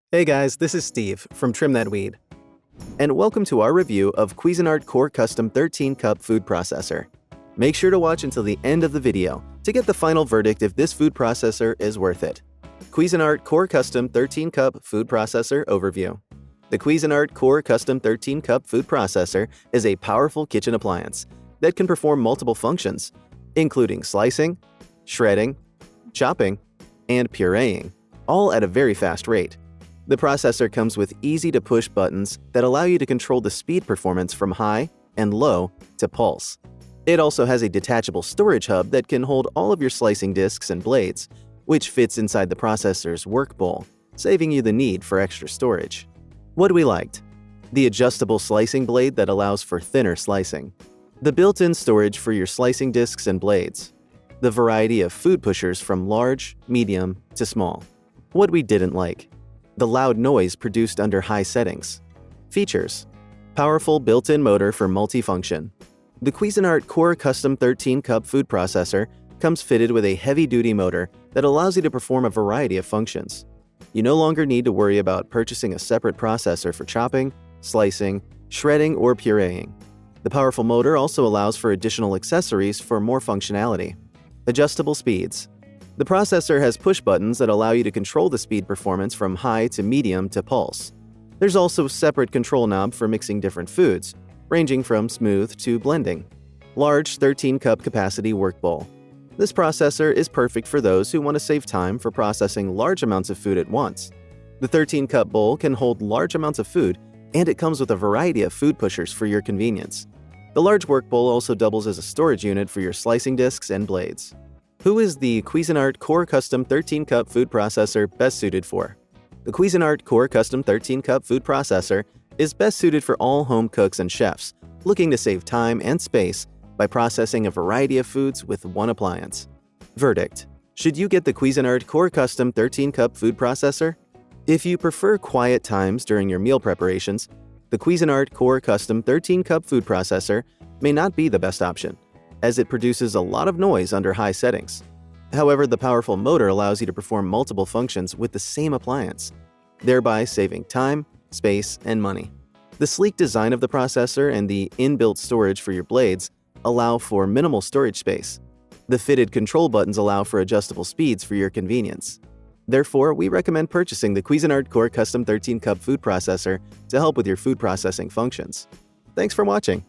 Hey guys, this is Steve from Trim That Weed, and welcome to our review of Cuisinart Core Custom 13-Cup Food Processor. Make sure to watch until the end of the video to get the final verdict if this food processor is worth it. Cuisinart Core Custom 13-Cup Food Processor Overview. The Cuisinart Core Custom 13-Cup Food Processor is a powerful kitchen appliance that can perform multiple functions, including slicing, shredding, chopping, and pureeing, all at a very fast rate. The processor comes with easy-to-push buttons that allow you to control the speed performance from high and low to pulse. It also has a detachable storage hub that can hold all of your slicing discs and blades, which fits inside the processor's work bowl, saving you the need for extra storage. What we liked: the adjustable slicing blade that allows for thinner slicing, the built-in storage for your slicing discs and blades, the variety of food pushers from large, medium, to small. What we didn't like: the loud noise produced under high settings. Features: powerful built-in motor for multifunction. The Cuisinart Core Custom 13-Cup Food Processor comes fitted with a heavy-duty motor that allows you to perform a variety of functions. You no longer need to worry about purchasing a separate processor for chopping, slicing, shredding, or pureeing. The powerful motor also allows for additional accessories for more functionality. Adjustable speeds. The processor has push buttons that allow you to control the speed performance from high to medium to pulse. There's also a separate control knob for mixing different foods, ranging from smooth to blending. Large 13-cup capacity work bowl. This processor is perfect for those who want to save time for processing large amounts of food at once. The 13-cup bowl can hold large amounts of food, and it comes with a variety of food pushers for your convenience. The large work bowl also doubles as a storage unit for your slicing discs and blades. Who is the Cuisinart Core Custom 13-Cup Food Processor best suited for? The Cuisinart Core Custom 13-Cup Food Processor is best suited for all home cooks and chefs looking to save time and space by processing a variety of foods with one appliance. Verdict: should you get the Cuisinart Core Custom 13-Cup Food Processor? If you prefer quiet times during your meal preparations, the Cuisinart Core Custom 13-Cup Food Processor may not be the best option, as it produces a lot of noise under high settings. However, the powerful motor allows you to perform multiple functions with the same appliance, thereby saving time, space, and money. The sleek design of the processor and the inbuilt storage for your blades allow for minimal storage space. The fitted control buttons allow for adjustable speeds for your convenience. Therefore, we recommend purchasing the Cuisinart Core Custom 13-Cup Food Processor to help with your food processing functions. Thanks for watching.